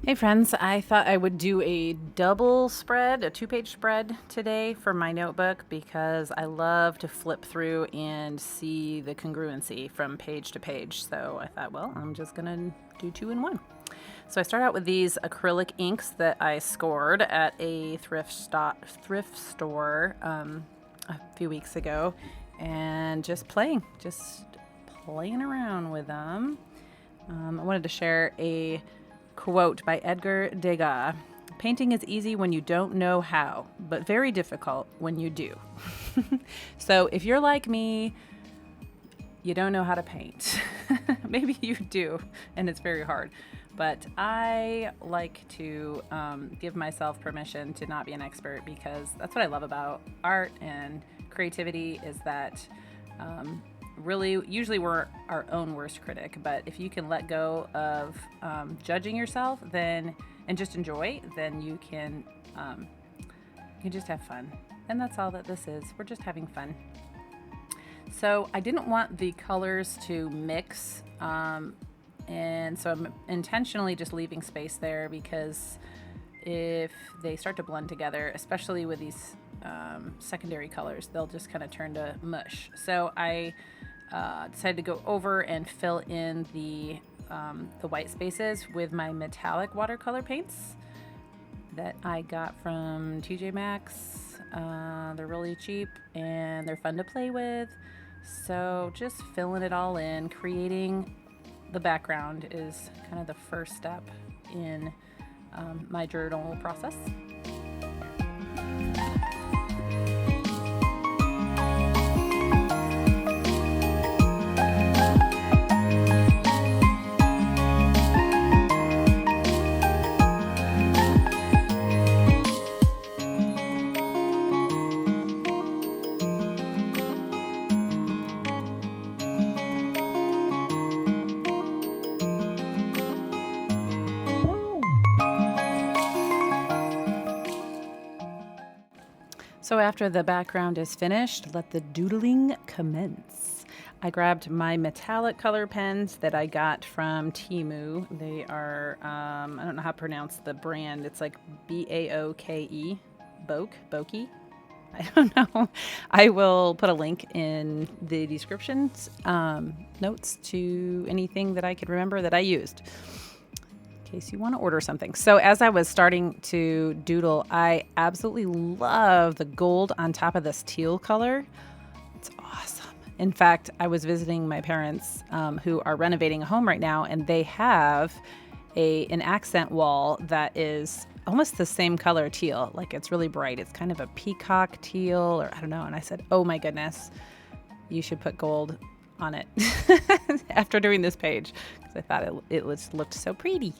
Hey friends, I thought I would do a double spread, a two-page spread today for my notebook because I love to flip through and see the congruency from page to page. So I thought, well, I'm just gonna do two in one. So I start out with these acrylic inks that I scored at a thrift store a few weeks ago, and just playing around with them. I wanted to share a quote by Edgar Degas. Painting is easy when you don't know how, but very difficult when you do. So if you're like me, you don't know how to paint. Maybe you do, and it's very hard. But I like to give myself permission to not be an expert because that's what I love about art and creativity is that really, usually we're our own worst critic. But if you can let go of judging yourself, then and just enjoy, then you can just have fun. And that's all that this is. We're just having fun. So I didn't want the colors to mix, and so I'm intentionally just leaving space there because if they start to blend together, especially with these secondary colors, they'll just kind of turn to mush. So I decided to go over and fill in the white spaces with my metallic watercolor paints that I got from TJ Maxx. They're really cheap and they're fun to play with. So just filling it all in, creating the background is kind of the first step in my journal process. So after the background is finished, let the doodling commence. I grabbed my metallic color pens that I got from Temu. They are, I don't know how to pronounce the brand. It's like Baoke, Boki. I don't know. I will put a link in the descriptions notes to anything that I could remember that I used case you want to order something. So as I was starting to doodle, I absolutely love the gold on top of this teal color. It's awesome. In fact, I was visiting my parents who are renovating a home right now, and they have an accent wall that is almost the same color teal. Like it's really bright. It's kind of a peacock teal, or I don't know. And I said, oh my goodness, you should put gold on it after doing this page because I thought it looked so pretty.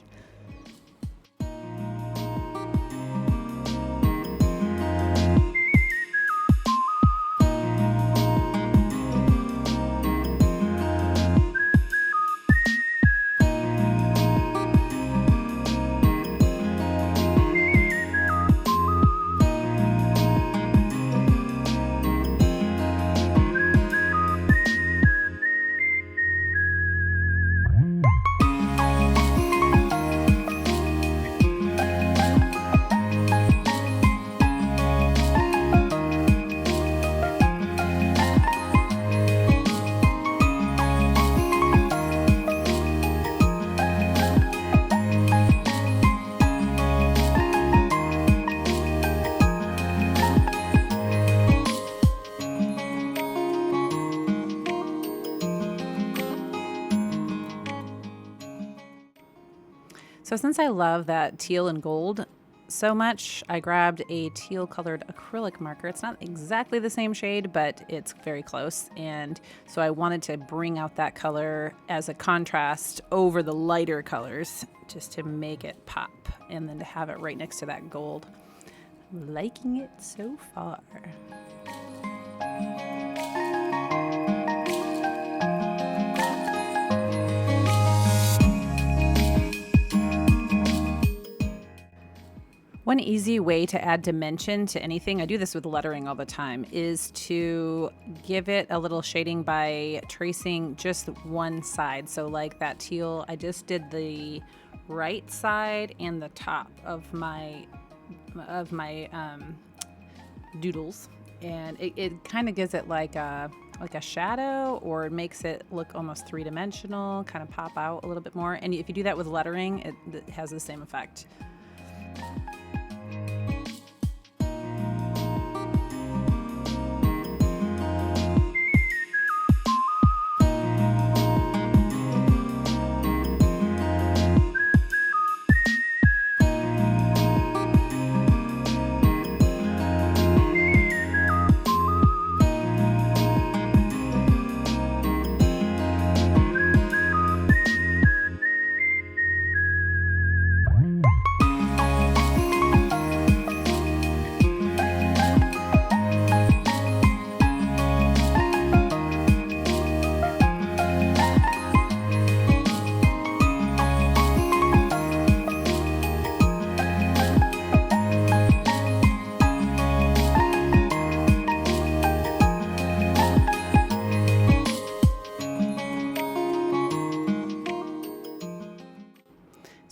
So since I love that teal and gold so much, I grabbed a teal colored acrylic marker. It's not exactly the same shade, but it's very close. And so I wanted to bring out that color as a contrast over the lighter colors just to make it pop and then to have it right next to that gold. I'm liking it so far. One easy way to add dimension to anything, I do this with lettering all the time, is to give it a little shading by tracing just one side. So like that teal, I just did the right side and the top of my doodles, and it kind of gives it like a shadow, or it makes it look almost three-dimensional, kind of pop out a little bit more. And if you do that with lettering, it has the same effect.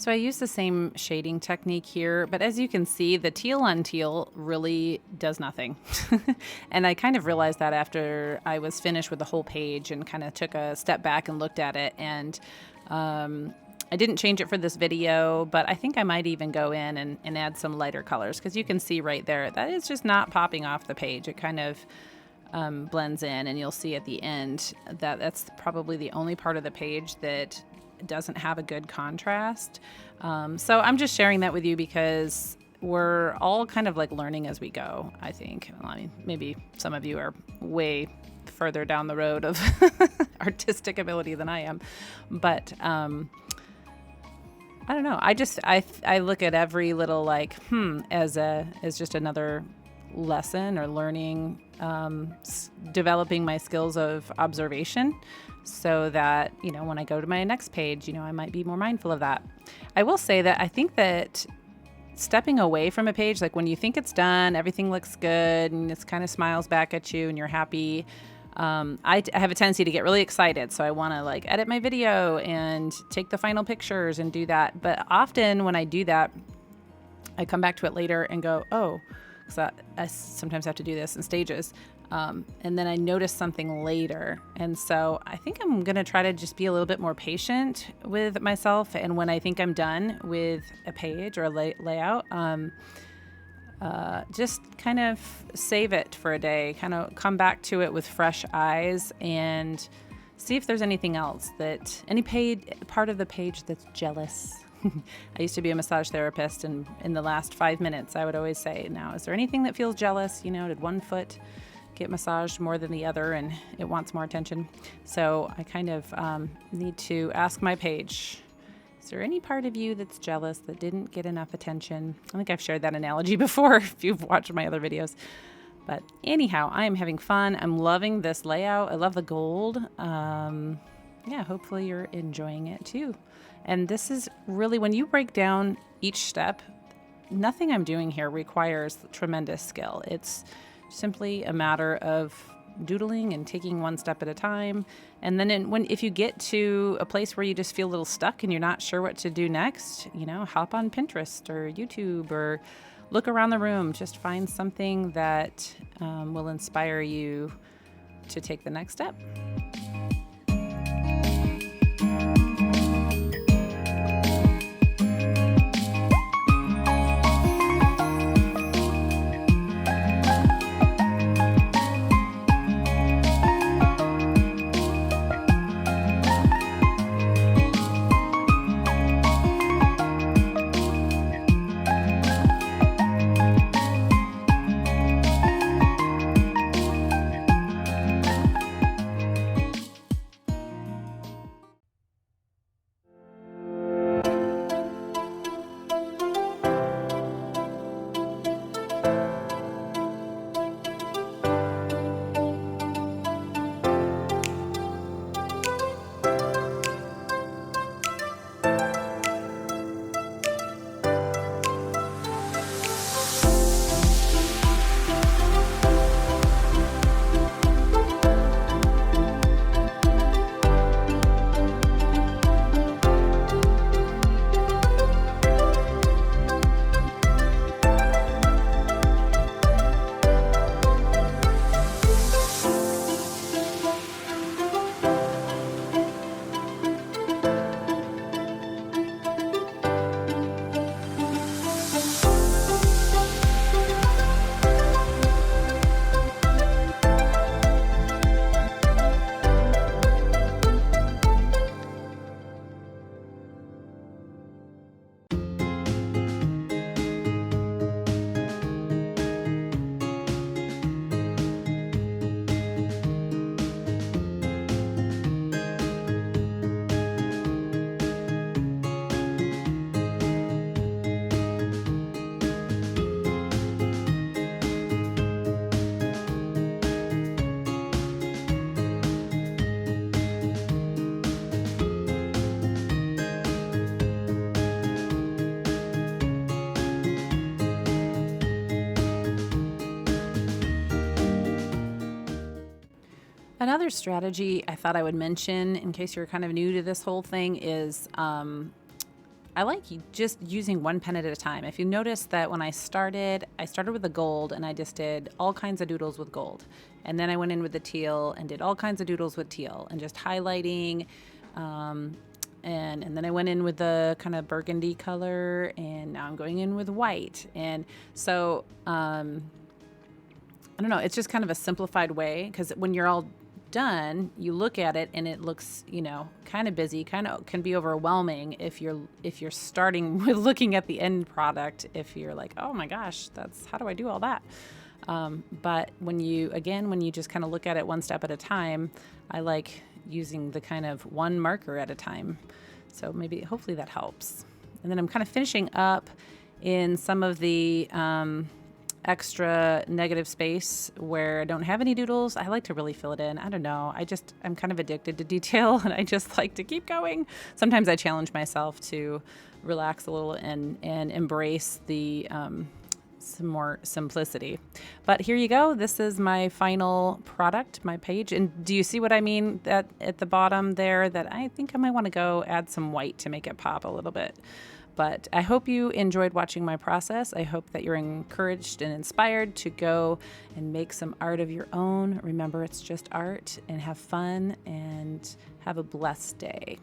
So I use the same shading technique here, but as you can see, the teal on teal really does nothing. And I kind of realized that after I was finished with the whole page and kind of took a step back and looked at it. And I didn't change it for this video, but I think I might even go in and add some lighter colors, because you can see right there that it's just not popping off the page. It kind of blends in, and you'll see at the end that that's probably the only part of the page that doesn't have a good contrast. So I'm just sharing that with you because we're all kind of like learning as we go, I think. I mean, maybe some of you are way further down the road of artistic ability than I am, but I don't know. I look at every little like as just another lesson or learning, developing my skills of observation, so that, you know, when I go to my next page, you know, I might be more mindful of that. I will say that I think that stepping away from a page, like when you think it's done, everything looks good, and it kind of smiles back at you and you're happy. I have a tendency to get really excited. So I want to like edit my video and take the final pictures and do that. But often when I do that, I come back to it later and go, oh, because I sometimes have to do this in stages. And then I notice something later. And so I think I'm going to try to just be a little bit more patient with myself. And when I think I'm done with a page or a layout, just kind of save it for a day, kind of come back to it with fresh eyes and see if there's anything else, that any part of the page that's jealous. I used to be a massage therapist, and in the last 5 minutes, I would always say, now, is there anything that feels jealous? You know, did one foot get massaged more than the other and it wants more attention? So I kind of need to ask my page, is there any part of you that's jealous that didn't get enough attention? I think I've shared that analogy before if you've watched my other videos. But anyhow, I am having fun. I'm loving this layout. I love the gold. Yeah, hopefully you're enjoying it too. And this is really, when you break down each step, nothing I'm doing here requires tremendous skill. It's simply a matter of doodling and taking one step at a time. And then if you get to a place where you just feel a little stuck and you're not sure what to do next, you know, hop on Pinterest or YouTube or look around the room. Just find something that will inspire you to take the next step. Another strategy I thought I would mention in case you're kind of new to this whole thing is I like just using one pen at a time. If you notice that when I started with the gold and I just did all kinds of doodles with gold. And then I went in with the teal and did all kinds of doodles with teal and just highlighting. And then I went in with the kind of burgundy color, and now I'm going in with white. And so, I don't know, it's just kind of a simplified way, because when you're all done, you look at it and it looks, kind of busy, kind of can be overwhelming if you're starting with looking at the end product, if you're like, oh my gosh, how do I do all that? But when you just kind of look at it one step at a time, I like using the kind of one marker at a time. So hopefully that helps. And then I'm kind of finishing up in some of the extra negative space where I don't have any doodles. I like to really fill it in. I don't know. I'm kind of addicted to detail, and I just like to keep going. Sometimes I challenge myself to relax a little and embrace the some more simplicity. But here you go. This is my final product, my page. And do you see what I mean that at the bottom there, that I think I might want to go add some white to make it pop a little bit. But I hope you enjoyed watching my process. I hope that you're encouraged and inspired to go and make some art of your own. Remember, it's just art, and have fun and have a blessed day.